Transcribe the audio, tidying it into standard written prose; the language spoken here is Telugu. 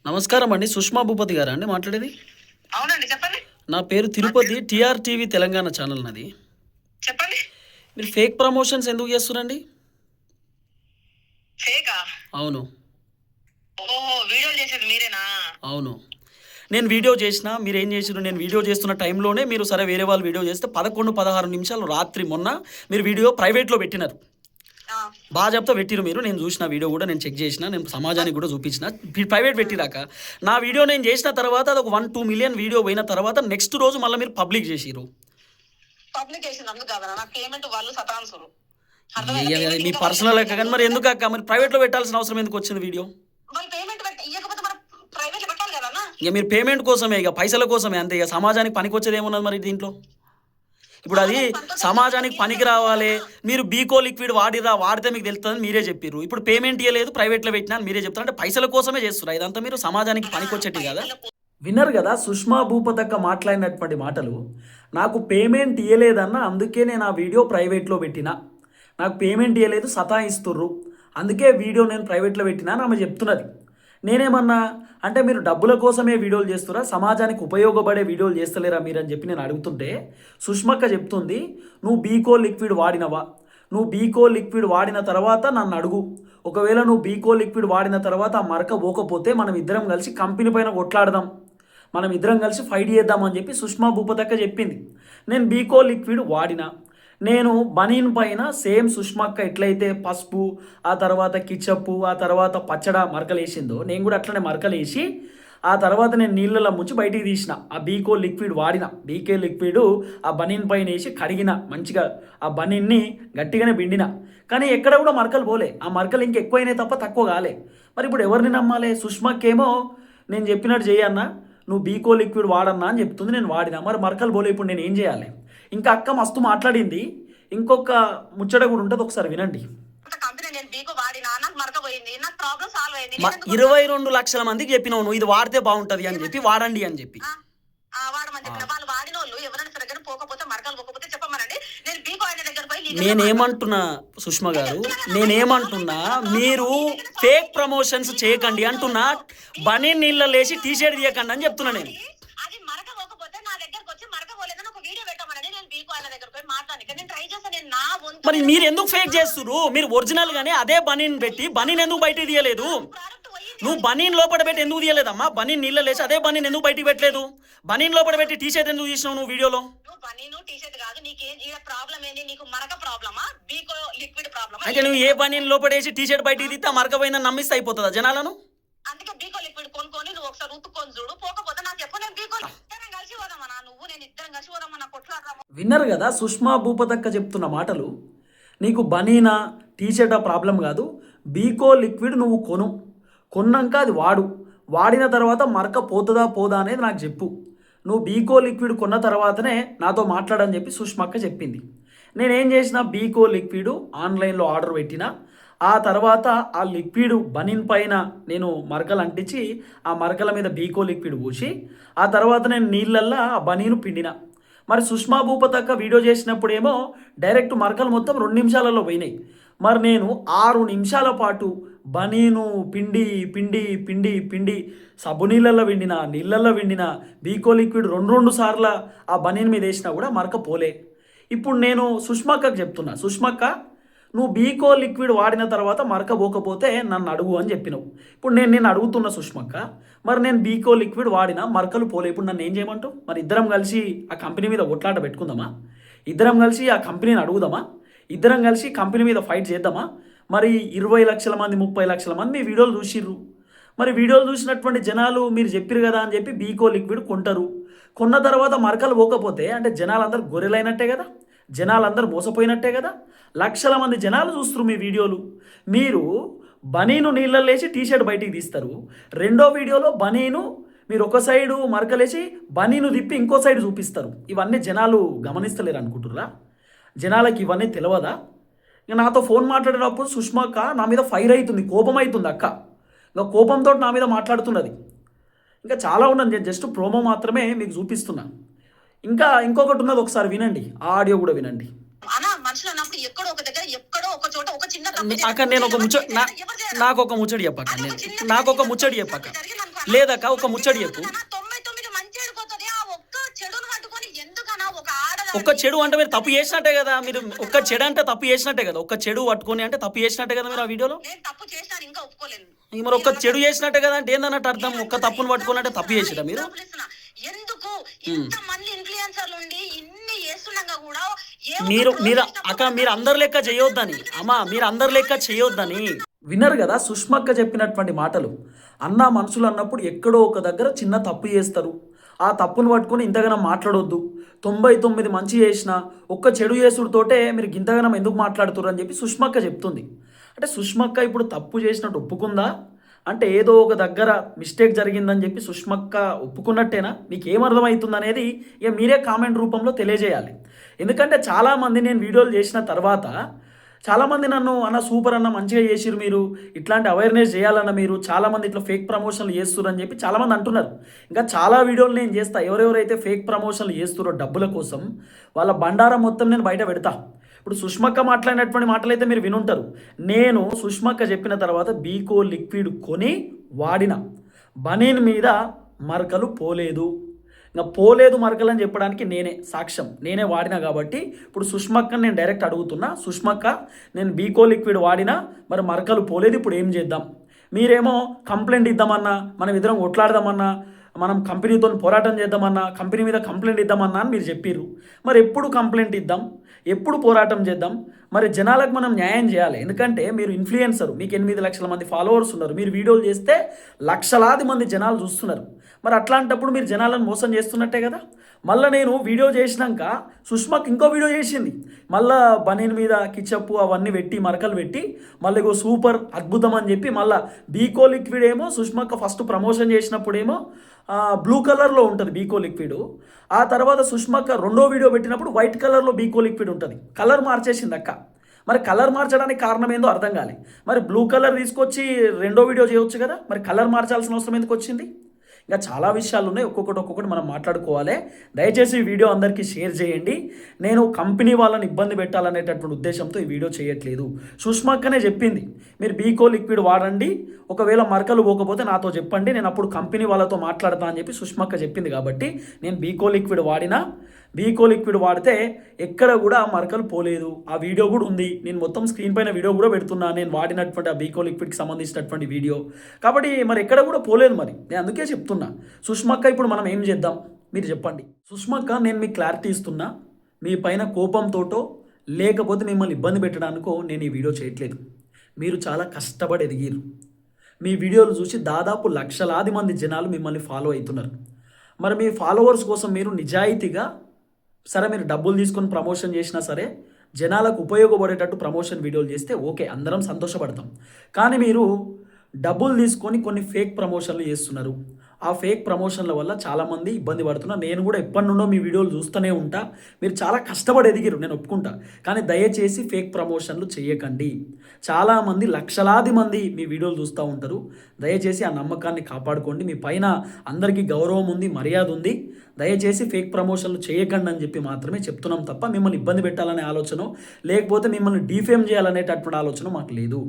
నమస్కారం అండి. సుష్మా భూపతి గారా అండి మాట్లాడేది? అవునండి, చెప్పండి. నా పేరు Tirupati. TR TV Telangana channel నాది. చెప్పండి. మీరు ఫేక్ ప్రమోషన్స్ ఎందుకు చేస్తున్నారండి? ఫేకా? అవును. ఓహో, వీడియోలు చేసేది మీరేనా? అవును. నేను వీడియో చేసిన, మీరేం చేసిరు? నేను వీడియో చేస్తున్న టైంలోనే మీరు సరే వేరే వాళ్ళు వీడియో చేస్తే 11-16 నిమిషాలు రాత్రి మొన్న మీరు వీడియో ప్రైవేట్లో పెట్టినారు. ఆ, బాగా చెప్తా పెట్టిరు మీరు. నేను చూసిన వీడియో కూడా నేను చెక్ చేసిన, నేను సమాజానికి కూడా చూపించిన. ప్రైవేట్ పెట్టిరాక నా వీడియో నేను చేసిన తర్వాత అది ఒక 1-2 మిలియన్ వీడియో పోయిన తర్వాత నెక్స్ట్ రోజు మళ్ళీ మీరు పబ్లిక్ చేసిరు. పబ్లికేషన్ అందుకు కాదన్నా, నాకు పేమెంట్ వాళ్ళు సతాన్సురు. మీ పర్సనల్ లెక్క కానీ మరి ఎందుకు అక్క మరి ప్రైవేట్లో పెట్టాల్సిన అవసరం ఎందుకు వచ్చింది వీడియో? వాళ్ళు పేమెంట్ ఇవ్వకపోతే మనం ప్రైవేట్ లో పెట్టాలి కదన్నా. ఇక మీరు పేమెంట్ కోసమే, ఇక పైసల కోసమే అంతే. ఇక సమాజానికి పనికి వచ్చేది ఏమున్నది మరి దీంట్లో? ఇప్పుడు అది సమాజానికి పనికి రావాలి. మీరు బీకో లిక్విడ్ వాడితే మీకు తెలుస్తుందని మీరే చెప్పారు. ఇప్పుడు పేమెంట్ ఇవ్వలేదు, ప్రైవేట్లో పెట్టినా అని మీరే చెప్తారు. అంటే పైసల కోసమే చేస్తున్నారు ఇదంతా. మీరు సమాజానికి పనికి వచ్చేటి కదా. విన్నారు కదా సుష్మా భూపతక్క మాట్లాడినటువంటి మాటలు. నాకు పేమెంట్ ఇవ్వలేదన్న, అందుకే నేను ఆ వీడియో ప్రైవేట్లో పెట్టిన. నాకు పేమెంట్ ఇవ్వలేదు, సతాయిస్తుర్రు, అందుకే వీడియో నేను ప్రైవేట్లో పెట్టినా అని ఆమె చెప్తున్నది. నేనేమన్నా అంటే మీరు డబ్బుల కోసమే వీడియోలు చేస్తురా, సమాజానికి ఉపయోగపడే వీడియోలు చేస్తలేరా మీరు అని చెప్పి నేను అడుగుతుంటే సుష్మక్క చెప్తుంది, నువ్వు బీకో లిక్విడ్ వాడినవా? నువ్వు బీకో లిక్విడ్ వాడిన తర్వాత నన్ను అడుగు. ఒకవేళ నువ్వు బీకో లిక్విడ్ వాడిన తర్వాత ఆ మరక పోకపోతే మనం ఇద్దరం కలిసి కంపెనీ పైన కొట్లాడదాం, మనం ఇద్దరం కలిసి ఫైట్ చేద్దామని చెప్పి సుష్మా భూపతక్క చెప్పింది. నేను బీకో లిక్విడ్ వాడిన, నేను బనీన్ పైన సేమ్ సుష్మక్క ఎట్లయితే పసుపు, ఆ తర్వాత కిచప్పు, ఆ తర్వాత పచ్చడ మరకలు వేసిందో నేను కూడా అట్లనే మరకలు వేసి ఆ తర్వాత నేను నీళ్ళలో ముంచి బయటికి తీసిన. ఆ బీకో లిక్విడ్ వాడిన, బీకే లిక్విడ్ ఆ బనీన్ పైన వేసి కడిగిన, మంచిగా ఆ బనీన్ని గట్టిగానే పిండిన. కానీ ఎక్కడ కూడా మరకలు పోలే. ఆ మరకలు ఇంకెక్కువైనాయి తప్ప తక్కువ కాలే. మరి ఇప్పుడు ఎవరిని నమ్మాలి? సుష్మక్కేమో నేను చెప్పినట్టు చేయన్నా, నువ్వు బీకో లిక్విడ్ వాడన్నా అని చెప్తుంది. నేను వాడినా, మరి మరకలు పోలే. ఇప్పుడు నేను ఏం చేయాలి? ఇంకా అక్క మస్తు మాట్లాడింది. ఇంకొక ముచ్చట కూడా ఉంటుంది, ఒకసారి వినండి. 22 లక్షల మందికి చెప్పినావు నువ్వు ఇది వాడితే బాగుంటది అని చెప్పి, వాడండి అని చెప్పి. నేనేమంటున్నా సుష్మా గారు, నేనేమంటున్నా మీరు ఫేక్ ప్రమోషన్స్ చేయకండి అంటున్నా. బనీ నీళ్ళ లేచి టీ షర్ట్ తీయకండి అని చెప్తున్నా నేను. మరి మీరు ఎందుకు ఫేక్ చేస్తున్నారు? మీరు ఒరిజినల్ గానే అదే బనీన్ పెట్టి బనీన్ ఎందుకు బయటికి తీయలేదు? నువ్వు బనీన్ లోపల పెట్టి ఎందుకు తీయలేదమ్మా? బనీన్ నీళ్ళ లేచి అదే బనీన్ ఎందుకు బయటికి పెట్టలేదు? బనీన్ లోపల పెట్టి టీ షర్ట్ ఎందుకు తీసినావు నువ్వు వీడియోలో? అంటే నువ్వు ఏ బనీన్ లోపల వేసి టీ షర్ట్ బయటికి తీస్తే ఆ మరక పోయిందని నమ్మిస్తే అయిపోతుందా జనాలను? అందుకే బీకో లిక్విడ్ కొనుక్కొని నువ్వు ఒకసారి ఉత్తుకొని చూడు, పోకపోతే నాకు చెప్పు, నేను బీకో ఇద్దరం కలిసి పోదామన్నా, నువ్వు నేను ఇద్దరం కలిసి పోదామన్నా, కొట్లాడదాం. విన్నారు కదా సుష్మా భూపతక్క చెప్తున్న మాటలు. నీకు బనీనా టీ షర్ట్ ప్రాబ్లం కాదు, బీకో లిక్విడ్ నువ్వు కొన్నాక అది వాడిన తర్వాత మరక పోతుందా పోదా అనేది నాకు చెప్పు. నువ్వు బీకో లిక్విడ్ కొన్న తర్వాతనే నాతో మాట్లాడని చెప్పి సుష్మక్క చెప్పింది. నేనేం చేసిన, బీకో లిక్విడ్ ఆన్లైన్లో ఆర్డర్ పెట్టిన. ఆ తర్వాత ఆ లిక్విడ్ బనీన్ పైన నేను మరకలు అంటించి ఆ మరకల మీద బీకో లిక్విడ్ పూసి ఆ తర్వాత నేను నీళ్ళల్లో ఆ బనీను పిండిన. మరి సుష్మా భూపతక్క వీడియో చేసినప్పుడేమో డైరెక్ట్ మరకలు మొత్తం 2 నిమిషాలలో పోయినాయి. మరి నేను 6 నిమిషాల పాటు బనీను పిండి పిండి పిండి పిండి సబ్బు నీళ్ళల్లో విండిన బీకో లిక్విడ్ 2 సార్లు ఆ బనీన్ మీద వేసినా కూడా మరక పోలే. ఇప్పుడు నేను సుష్మక్కకు చెప్తున్నా, సుష్మక్క నువ్వు బీకో లిక్విడ్ వాడిన తర్వాత మరక పోకపోతే నన్ను అడుగు అని చెప్పినావు. ఇప్పుడు నేను అడుగుతున్న సుష్మక్క, మరి నేను బీకో లిక్విడ్ వాడినా మరకలు పోలే, ఇప్పుడు నన్ను ఏం చేయమంటావు? మరి ఇద్దరం కలిసి ఆ కంపెనీ మీద కొట్లాట పెట్టుకుందామా? ఇద్దరం కలిసి ఆ కంపెనీని అడుగుదామా? ఇద్దరం కలిసి కంపెనీ మీద ఫైట్ చేద్దామా? మరి 20 లక్షల మంది 30 లక్షల మంది మీ వీడియోలు చూసిర్రు. మరి వీడియోలు చూసినటువంటి జనాలు మీరు చెప్పిరు కదా అని చెప్పి బీకో లిక్విడ్ కొంటారు. కొన్న తర్వాత మరకలు పోకపోతే అంటే జనాలందరూ గొర్రెలైనట్టే కదా, జనాలందరూ మోసపోయినట్టే కదా. లక్షల మంది జనాలు చూస్తారు మీ వీడియోలు. మీరు బనీను నీళ్ళల్లో వేసి టీ షర్ట్ బయటికి తీస్తారు. రెండో వీడియోలో బనీను మీరు ఒక సైడు మరకలేసి బనీను తిప్పి ఇంకో సైడ్ చూపిస్తారు. ఇవన్నీ జనాలు గమనిస్తలేరు అనుకుంటుర్రా? జనాలకి ఇవన్నీ తెలియదా? ఇక నాతో ఫోన్ మాట్లాడేటప్పుడు సుష్మక్క నా మీద ఫైర్ అవుతుంది, కోపం అవుతుంది అక్క. ఇంకా కోపంతో నా మీద మాట్లాడుతున్నది. ఇంకా చాలా ఉన్నది, నేను జస్ట్ ప్రోమో మాత్రమే మీకు చూపిస్తున్నా. ఇంకా ఇంకొకటి ఉన్నది, ఒకసారి వినండి, ఆ ఆడియో కూడా వినండి. నాకు ఒక ముచ్చడి చెప్పక లేదక్క ఒక ముచ్చడి చెప్పు. 99 మంచి చెడిపోతుంది. ఆ ఒక్క చెడును పట్టుకొని ఎందుకన్నా ఒక ఒక్క చెడు అంటే మీరు తప్పు చేసినట్టే కదా, మీరు ఒక్క చెడు అంటే తప్పు చేసినట్టే కదా, ఒక్క చెడు పట్టుకొని అంటే తప్పు చేసినట్టే కదా మీరు ఆ వీడియోలో. నేను తప్పు చేసినా ఇంకా ఒప్పుకోలేను. మరి ఒక్క చెడు చేసినట్టే కదా అంటే ఏందన్నట్టు అర్థం, ఒక్క తప్పును పట్టుకొని అంటే తప్పు చేసిరా మీరు. ఎందుకు ఇంత మంది ఇన్ఫ్లుయెన్సర్లు ఉండి ఇన్ని చేస్తుండగా కూడా మీరు అక్క మీరు అందరి లెక్క చేయొద్దని అమ్మా, మీరు అందరి లెక్క చేయొద్దని. విన్నారు కదా సుష్మక్క చెప్పినటువంటి మాటలు. అన్న మనుషులు అన్నప్పుడు ఎక్కడో ఒక దగ్గర చిన్న తప్పు చేస్తారు, ఆ తప్పును పట్టుకొని ఇంతగానం మాట్లాడొద్దు. 99 మంచి చేసినా ఒక్క చెడు చేసుడితోటే మీరు ఇంతగానం ఎందుకు మాట్లాడుతున్నారు అని చెప్పి సుష్మక్క చెప్తుంది. అంటే సుష్మక్క ఇప్పుడు తప్పు చేసినట్టు ఒప్పుకుందా అంటే ఏదో ఒక దగ్గర మిస్టేక్ జరిగిందని చెప్పి సుష్మక్క ఒప్పుకున్నట్టేనా, మీకు ఏమర్థమవుతుంది అనేది ఇక మీరే కామెంట్ రూపంలో తెలియజేయాలి. ఎందుకంటే చాలామంది నేను వీడియోలు చేసిన తర్వాత చాలామంది నన్ను అన్న సూపర్ అన్న మంచిగా చేసిరు, మీరు ఇట్లాంటి అవేర్నెస్ చేయాలన్న, మీరు చాలామంది ఇట్లా ఫేక్ ప్రమోషన్లు చేస్తున్నారు అని చెప్పి చాలామంది అంటున్నారు. ఇంకా చాలా వీడియోలు నేను చేస్తా, ఎవరెవరైతే ఫేక్ ప్రమోషన్లు చేస్తున్నారో డబ్బుల కోసం వాళ్ళ బండారం మొత్తం నేను బయట పెడతా. ఇప్పుడు సుష్మక్క మాట్లాడినటువంటి మాటలు అయితే మీరు వినుంటారు. నేను సుష్మక్క చెప్పిన తర్వాత బీకో లిక్విడ్ కొని వాడిన, బనీన్ మీద మరకలు పోలేదు. ఇంకా పోలేదు మరకలు అని చెప్పడానికి నేనే సాక్ష్యం, నేనే వాడినా కాబట్టి ఇప్పుడు సుష్మక్కని నేను డైరెక్ట్ అడుగుతున్నా, సుష్మక్క నేను బీకో లిక్విడ్ వాడినా మరి మరకలు పోలేదు, ఇప్పుడు ఏం చేద్దాం. మీరేమో కంప్లైంట్ ఇద్దామన్నా, మనం ఇద్దరం కొట్లాడదామన్నా, మనం కంపెనీతో పోరాటం చేద్దామన్నా, కంపెనీ మీద కంప్లైంట్ ఇద్దామన్నా అని మీరు చెప్పిర్రు. మరి ఎప్పుడు కంప్లైంట్ ఇద్దాం, ఎప్పుడు పోరాటం చేద్దాం, మరి జనాలకు మనం న్యాయం చేయాలి. ఎందుకంటే మీరు ఇన్ఫ్లుయెన్సర్, మీకు 8 లక్షల మంది ఫాలోవర్స్ ఉన్నారు, మీరు వీడియోలు చేస్తే లక్షలాది మంది జనాలు చూస్తున్నారు. మరి అట్లాంటప్పుడు మీరు జనాలను మోసం చేస్తున్నట్టే కదా. మళ్ళీ నేను వీడియో చేసినాక సుష్మక్ ఇంకో వీడియో చేసింది, మళ్ళీ బనీన్ మీద కిచప్పు అవన్నీ పెట్టి మరకలు పెట్టి మళ్ళీ ఇగో సూపర్ అద్భుతం అని చెప్పి మళ్ళీ బీకో లిక్విడ్ ఏమో సుష్మక్క ఫస్ట్ ప్రమోషన్ చేసినప్పుడేమో బ్లూ కలర్లో ఉంటుంది బీకో లిక్విడ్. ఆ తర్వాత సుష్మక్క రెండో వీడియో పెట్టినప్పుడు వైట్ కలర్లో బీకో లిక్విడ్ ఉంటుంది. కలర్ మార్చేసింది అక్క. మరి కలర్ మార్చడానికి కారణం ఏందో అర్థం కాలే. మరి బ్లూ కలర్ తీసుకొచ్చి రెండో వీడియో చేయొచ్చు కదా, మరి కలర్ మార్చాల్సిన అవసరం ఎందుకు వచ్చింది. ఇంకా చాలా విషయాలు ఉన్నాయి, ఒక్కొక్కటి మనం మాట్లాడుకోవాలి. దయచేసి ఈ వీడియో అందరికీ షేర్ చేయండి. నేను కంపెనీ వాళ్ళని ఇబ్బంది పెట్టాలనేటటువంటి ఉద్దేశంతో ఈ వీడియో చేయట్లేదు. సుష్మక్కనే చెప్పింది, మీరు బీకో లిక్విడ్ వాడండి, ఒకవేళ మరకలు పోకపోతే నాతో చెప్పండి, నేను అప్పుడు కంపెనీ వాళ్ళతో మాట్లాడతా అని చెప్పి సుష్మక్క చెప్పింది. కాబట్టి నేను బీకో లిక్విడ్ వాడినా, బీకో లిక్విడ్ వాడితే ఎక్కడ కూడా మరకలు పోలేదు. ఆ వీడియో కూడా ఉంది, నేను మొత్తం స్క్రీన్ పైన వీడియో కూడా పెడుతున్నా, నేను వాడినటువంటి ఆ బీకో లిక్విడ్కి సంబంధించినటువంటి వీడియో. కాబట్టి మరి ఎక్కడ కూడా పోలేదు. మరి నేను అందుకే చెప్తున్నా సుష్మక్క, ఇప్పుడు మనం ఏం చేద్దాం మీరు చెప్పండి. సుష్మక్క, నేను మీకు క్లారిటీ ఇస్తున్నా, మీ పైన కోపంతోటో లేకపోతే మిమ్మల్ని ఇబ్బంది పెట్టడానికో నేను ఈ వీడియో చేయట్లేదు. మీరు చాలా కష్టపడి ఎదిగిరు. మీ వీడియోలు చూసి దాదాపు లక్షలాది మంది జనాలు మిమ్మల్ని ఫాలో అవుతున్నారు. మరి మీ ఫాలోవర్స్ కోసం మీరు నిజాయితీగా, సరే మీరు డబ్బులు తీసుకొని ప్రమోషన్ చేసినా సరే జనాలకు ఉపయోగపడేటట్టు ప్రమోషన్ వీడియోలు చేస్తే ఓకే, అందరం సంతోషపడతాం. కానీ మీరు డబ్బులు తీసుకొని కొన్ని ఫేక్ ప్రమోషన్లు చేస్తున్నారు. ఆ ఫేక్ ప్రమోషన్ల వల్ల చాలామంది ఇబ్బంది పడుతున్నారు. నేను కూడా ఎప్పటి నుండో మీ వీడియోలు చూస్తూనే ఉంటా, మీరు చాలా కష్టపడి ఎదిగిరు, నేను ఒప్పుకుంటా. కానీ దయచేసి ఫేక్ ప్రమోషన్లు చేయకండి. చాలామంది లక్షలాది మంది మీ వీడియోలు చూస్తూ ఉంటారు. దయచేసి ఆ నమ్మకాన్ని కాపాడుకోండి. మీ పైన అందరికీ గౌరవం ఉంది, మర్యాద ఉంది. దయచేసి ఫేక్ ప్రమోషన్లు చేయకండి అని చెప్పి మాత్రమే చెప్తున్నాం తప్ప మిమ్మల్ని ఇబ్బంది పెట్టాలనే ఆలోచన, లేకపోతే మిమ్మల్ని డీఫేమ్ చేయాలనేటటువంటి ఆలోచన మాకు లేదు.